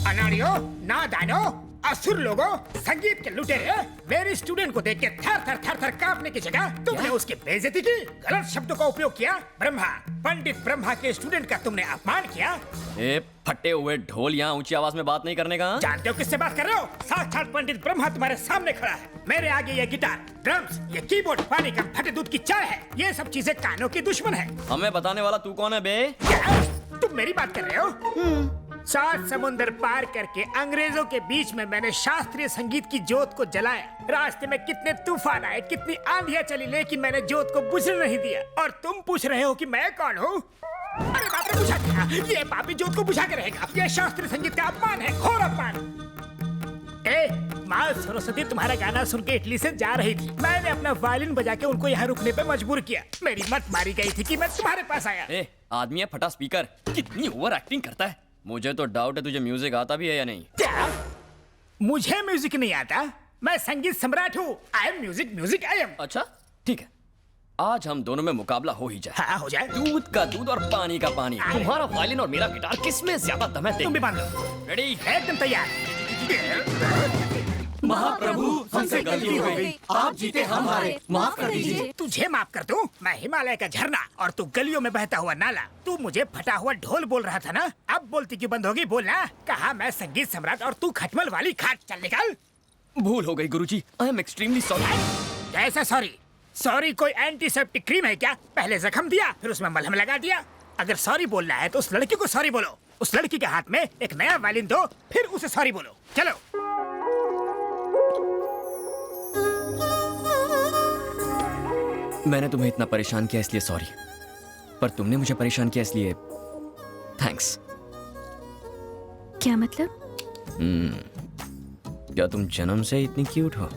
अनाड़ियों, नादानो, असुर लोगों, संगीत के लुटेरे, मेरे स्टूडेंट को देख के थर थर थर थर कांपने की जगह तुमने उसकी बेइज्जती की, गलत शब्दों का उपयोग किया। ब्रह्मा, पंडित ब्रह्मा के स्टूडेंट का तुमने अपमान किया। ए फटे हुए ढोल, यहाँ ऊंची आवाज में बात नहीं करने का। जानते हो किससे बात कर रहे हो? साक्षात पंडित ब्रह्मा तुम्हारे सामने खड़ा है। मेरे आगे ये गिटार, ड्रम्स, ये कीबोर्ड पानी का फटे दूध की चाय है। ये सब चीजें कानों की दुश्मन है। हमें बताने वाला तू कौन है बे? क्या? तुम मेरी बात कर रहे हो? 7 समुंदर पार करके अंग्रेजों के बीच में मैंने शास्त्रीय संगीत की जोत को जलाया। रास्ते में कितने तूफान आए, कितनी आंधियां चली, लेकिन मैंने जोत को बुझने नहीं दिया। और तुम पूछ रहे हो कि मैं कौन हूँ? अरे बाप रे, बुझा दिया। ये पापी जोत को बुझा के रहेगा। ये शास्त्रीय संगीत का अपमान है, घोर अपमान। ए, माँ सरस्वती तुम्हारा गाना सुन के इटली से जा रही थी। मैंने अपना वायलिन बजा के उनको यहाँ रुकने पे मजबूर किया। मेरी मत मारी गई थी कि मैं तुम्हारे पास आया। ए, आदमी है फटा स्पीकर, कितनी ओवर एक्टिंग करता है। मुझे तो डाउट है तुझे म्यूजिक आता भी है या नहीं। क्या? मुझे म्यूजिक नहीं आता? मैं संगीत सम्राट हूँ। I am music I am. अच्छा ठीक है, आज हम दोनों में मुकाबला हो ही जाए। हाँ हो जाए। दूध का दूध और पानी का पानी। तुम्हारा वायलिन और मेरा गिटार, किसमें ज्यादा दम है? तुम भी बांध लो। रेडी? एकदम तैयार। महाप्रभु, हमसे गलती हो गई, आप जीते हम हारे, माफ कर दीजिए। तुझे माफ कर दूं? मैं हिमालय का झरना और तू गलियों में बहता हुआ नाला। तू मुझे फटा हुआ ढोल बोल रहा था ना? अब बोलती क्यों बंद होगी? बोलना। कहा मैं संगीत सम्राट और तू खटमल वाली खाट। चल निकल। भूल हो गई गुरुजी, आई एम एक्सट्रीमली सॉरी। कैसा सॉरी? सॉरी कोई एंटीसेप्टिक क्रीम है क्या? पहले जख्म दिया, फिर उसमें मलहम लगा दिया। अगर सॉरी बोलना है तो उस लड़की को सॉरी बोलो। उस लड़की के हाथ में एक नया वायलिन दो, फिर उसे सॉरी बोलो। चलो। मैंने तुम्हें इतना परेशान किया इसलिए सॉरी, पर तुमने मुझे परेशान किया इसलिए थैंक्स। क्या मतलब? क्या तुम जन्म से इतनी क्यूट हो?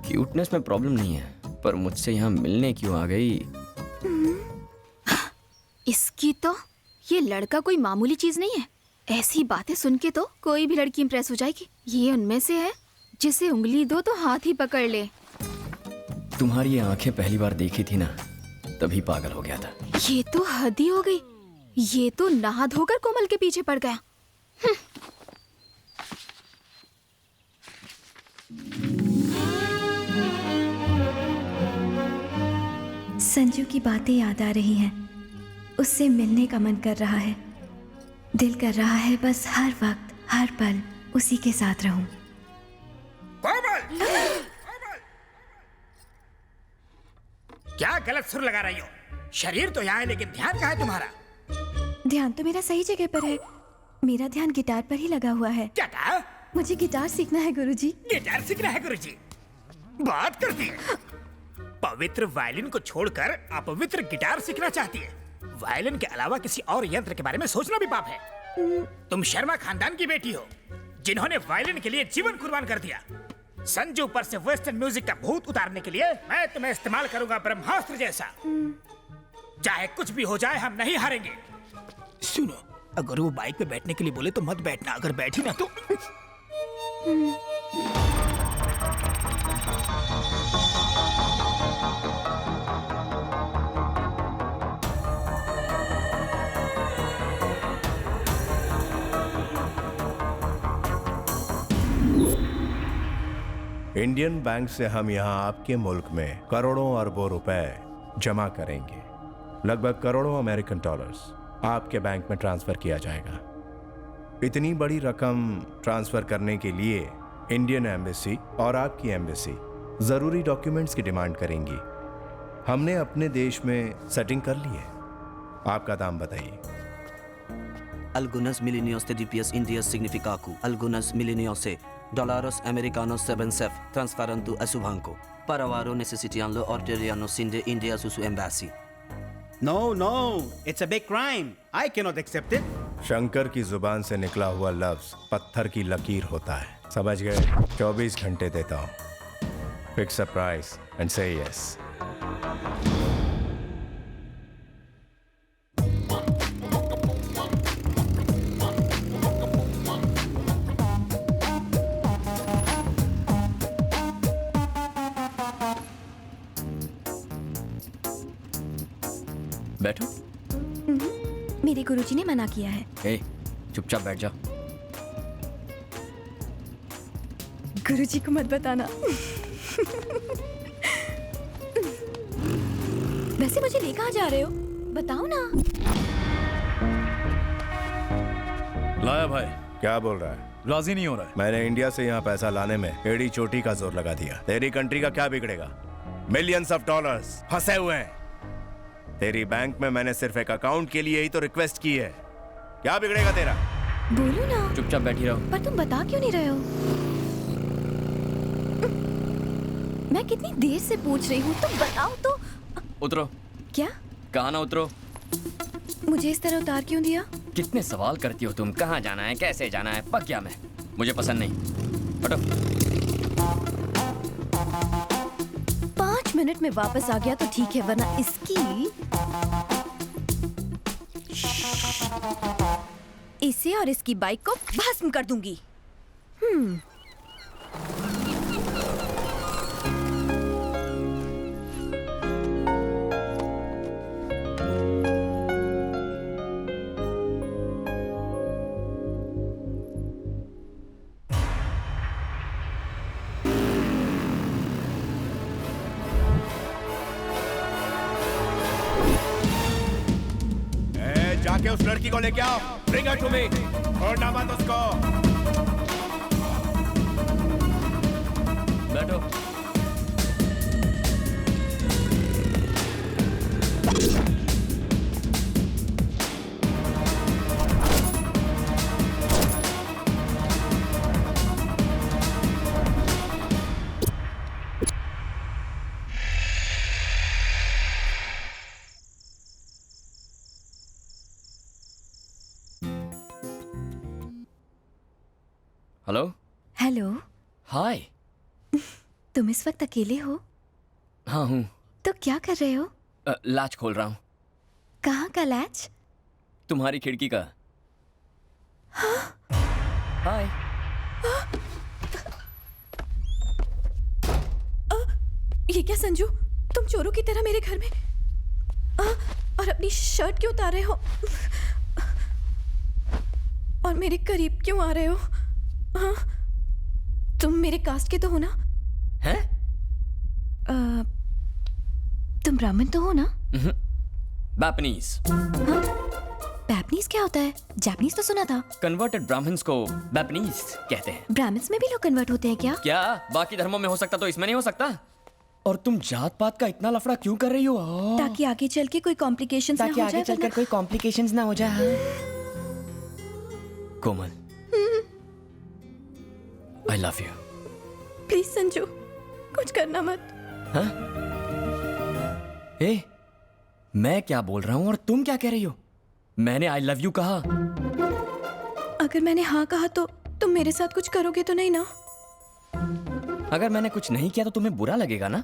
क्यूटनेस में प्रॉब्लम नहीं है, पर मुझसे यहाँ मिलने क्यों आ गई? इसकी तो ये लड़का कोई मामूली चीज नहीं है। ऐसी बातें सुन के तो कोई भी लड़की इंप्रेस हो जाएगी। ये उनमें से है जिसे उंगली दो तो हाथ ही पकड़ ले। तुम्हारी ये आंखें पहली बार देखी थी ना, तभी पागल हो गया था। ये तो हद ही हो गई। ये तो नहा धोकर कोमल के पीछे पड़ गया। संजू की बातें याद आ रही हैं। उससे मिलने का मन कर रहा है। दिल कर रहा है बस हर वक्त हर पल उसी के साथ रहूं। क्या गलत सुर लगा रही हो? शरीर तो यहाँ है लेकिन ध्यान कहाँ है तुम्हारा? ध्यान तो मेरा सही जगह पर है। मेरा ध्यान गिटार पर ही लगा हुआ है। क्या कहा? मुझे गिटार सीखना है गुरुजी। गिटार सीखना है गुरुजी? बात करती है। पवित्र वायलिन को छोड़कर अपवित्र गिटार सीखना चाहती है। वायलिन के अलावा किसी और यंत्र के बारे में सोचना भी पाप है। तुम शर्मा खानदान की बेटी हो, जिन्होंने वायलिन के लिए जीवन कुर्बान कर दिया। संजू पर से वेस्टर्न म्यूजिक का भूत उतारने के लिए मैं तुम्हें इस्तेमाल करूंगा ब्रह्मास्त्र जैसा। चाहे कुछ भी हो जाए, हम नहीं हारेंगे। सुनो, अगर वो बाइक पे बैठने के लिए बोले तो मत बैठना, अगर बैठी ना तो। इंडियन बैंक से हम यहाँ आपके मुल्क में करोड़ों अरबों रुपए जमा करेंगे। लगभग करोड़ों अमेरिकन डॉलर्स आपके बैंक में ट्रांसफर किया जाएगा। इतनी बड़ी रकम ट्रांसफर करने के लिए इंडियन एम्बेसी और आपकी एम्बेसी जरूरी डॉक्यूमेंट्स की डिमांड करेंगी। हमने अपने देश में सेटिंग कर ली है। आपका दाम बताइए। Algunas milenios de DPS India significaku. Algunas milenios dólares americanos 7 transferando a su banco. Para varo necesitando orderiano sinde India su embassy. No, it's a big crime. I cannot accept it. Shankar की जुबान से निकला हुआ लफ्ज पत्थर की लकीर होता है। समझ गए? 24 घंटे देता हूँ। फिक्स अ प्राइस एंड से यस। बैठो। मेरे गुरुजी ने मना किया है। ए, चुपचाप बैठ जा। गुरुजी को मत बताना। वैसे मुझे ले कहाँ जा रहे हो? बताओ ना। लाया भाई, क्या बोल रहा है? राजी नहीं हो रहा है। मैंने इंडिया से यहाँ पैसा लाने में एड़ी चोटी का जोर लगा दिया। तेरी कंट्री का क्या बिगड़ेगा? मिलियंस ऑफ डॉलर्स फंसे हुए हैं। तेरी बैंक में मैंने सिर्फ एक अकाउंट के लिए ही तो रिक्वेस्ट की है। क्या बिगड़ेगा तेरा? बोलो ना। चुपचाप बैठी रहो। पर तुम बता क्यों नहीं रहे हो? मैं कितनी देर से पूछ रही हूँ, तुम बताओ तो। उतरो। क्या? कहाँ ना उतरो। मुझे इस तरह उतार क्यों दिया? कितने सवाल करती हो तुम? कहाँ जाना है, कैसे जाना है? पक गया मैं, मुझे पसंद नहीं। हटो। 5 मिनट में वापस आ गया तो ठीक है, वरना इसकी इसे और इसकी बाइक को भस्म कर दूंगी। जाके उस लड़की को लेके आओ। Bring her to me। छोड़ना मत उसको। बैठो। हेलो। हेलो। हाय। तुम इस वक्त अकेले हो? हाँ हूँ। तो क्या कर रहे हो? लैच खोल रहा हूँ। कहाँ का लैच? तुम्हारी खिड़की का। हाय। ये क्या संजू, तुम चोरों की तरह मेरे घर में और अपनी शर्ट क्यों उतार रहे हो? और मेरे करीब क्यों आ रहे हो? हाँ, तुम मेरे कास्ट के तो हो ना? हैं? तुम ब्राह्मण तो हो ना? जापानीज। हाँ? जापानीज क्या होता है? जापानीज तो सुना था। कन्वर्टेड ब्राह्मण्स को जापानीज कहते हैं। ब्राह्मण्स में भी लोग कन्वर्ट होते हैं क्या? क्या बाकी धर्मों में हो सकता तो इसमें नहीं हो सकता? और तुम जात पात का इतना लफड़ा क्यों कर रही हो? ताकि आगे चल के कोई कॉम्प्लिकेशंस ना हो जाए। आगे चलकर कोई कॉम्प्लिकेशंस ना हो जाए। कोमल, I love you। Please Sanju, कुछ करना मत। हाँ? ए, मैं क्या बोल रहा हूँ और तुम क्या कह रही हो? मैंने I love you कहा। अगर मैंने हाँ कहा तो तुम मेरे साथ कुछ करोगे तो नहीं ना? अगर मैंने कुछ नहीं किया तो तुम्हें बुरा लगेगा ना?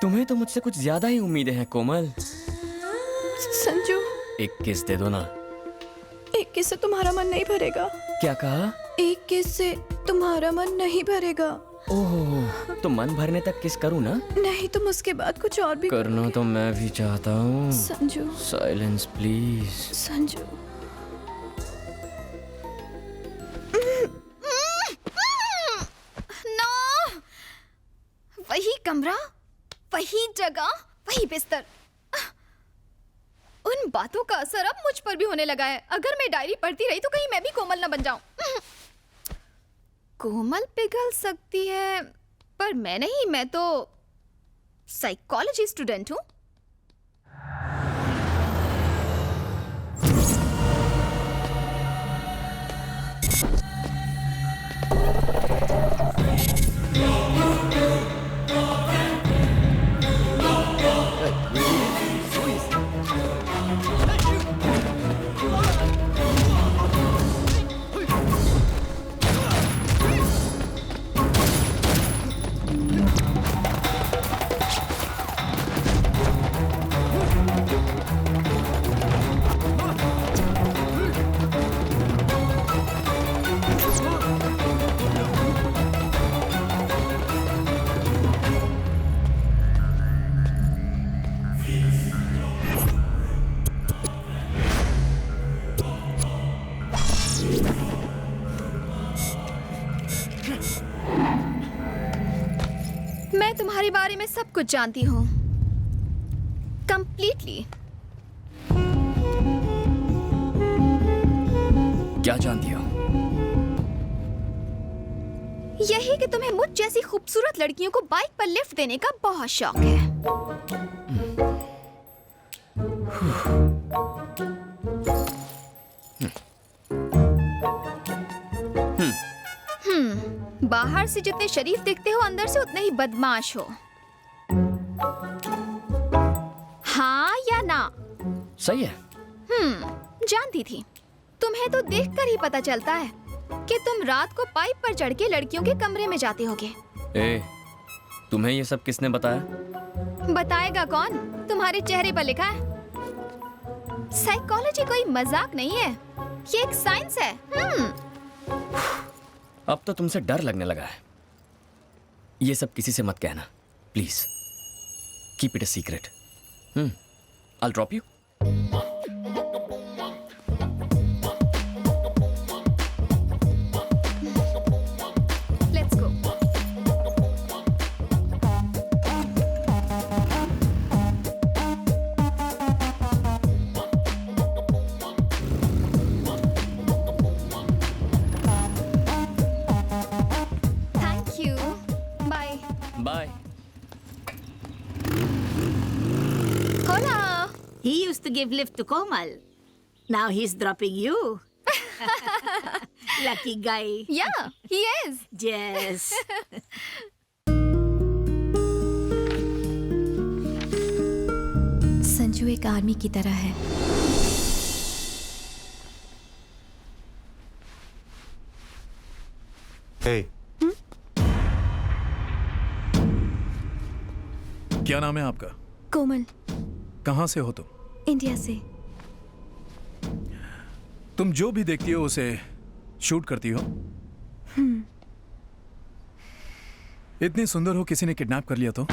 तुम्हें तो मुझसे कुछ ज्यादा ही उम्मीदें हैं कोमल। संजू, एक किस दे दो ना। एक किस से तुम्हारा मन नहीं भरेगा। क्या कहा? एक किस से तुम्हारा मन नहीं भरेगा। ओह, तो मन भरने तक किस करूँ ना? नहीं, तुम उसके बाद कुछ और भी करना करोगे। तो मैं भी चाहता हूँ। Sanju. Silence please. Sanju. No, वही कमरा, वही जगह, वही बिस्तर। उन बातों का असर अब मुझ पर भी होने लगा है। अगर मैं डायरी पढ़ती रही तो कहीं मैं भी कोमल ना बन जाऊं। कोमल पिघल सकती है, पर मैं नहीं। मैं तो साइकोलॉजी स्टूडेंट हूं। मैं तुम्हारे बारे में सब कुछ जानती हूँ, कंप्लीटली। क्या जानती हो? यही कि तुम्हें मुझ जैसी खूबसूरत लड़कियों को बाइक पर लिफ्ट देने का बहुत शौक है। बाहर से जितने शरीफ दिखते हो, अंदर से उतने ही बदमाश हो। हाँ या ना? सही है। जानती थी। तुम्हें तो देखकर ही पता चलता है कि तुम रात को पाइप पर चढ़ के लड़कियों के कमरे में जाते होगे। तुम्हें ये सब किसने बताया? बताएगा कौन? तुम्हारे चेहरे पर लिखा है। साइकोलॉजी कोई मजाक नहीं है, ये एक साइंस है। अब तो तुमसे डर लगने लगा है। ये सब किसी से मत कहना, please. Keep it a secret. I'll drop you. Let's go. Thank you. Bye. Bye. Hola. He used to give lift to Komal. Now he's dropping you. Lucky guy. Yeah, he is. Yes. Sanju एक army की तरह है। Hey, क्या नाम है आपका? कोमल, कहाँ से हो तुम? इंडिया से। तुम जो भी देखती हो उसे शूट करती हो? इतनी सुंदर हो, किसी ने किडनैप कर लिया तो?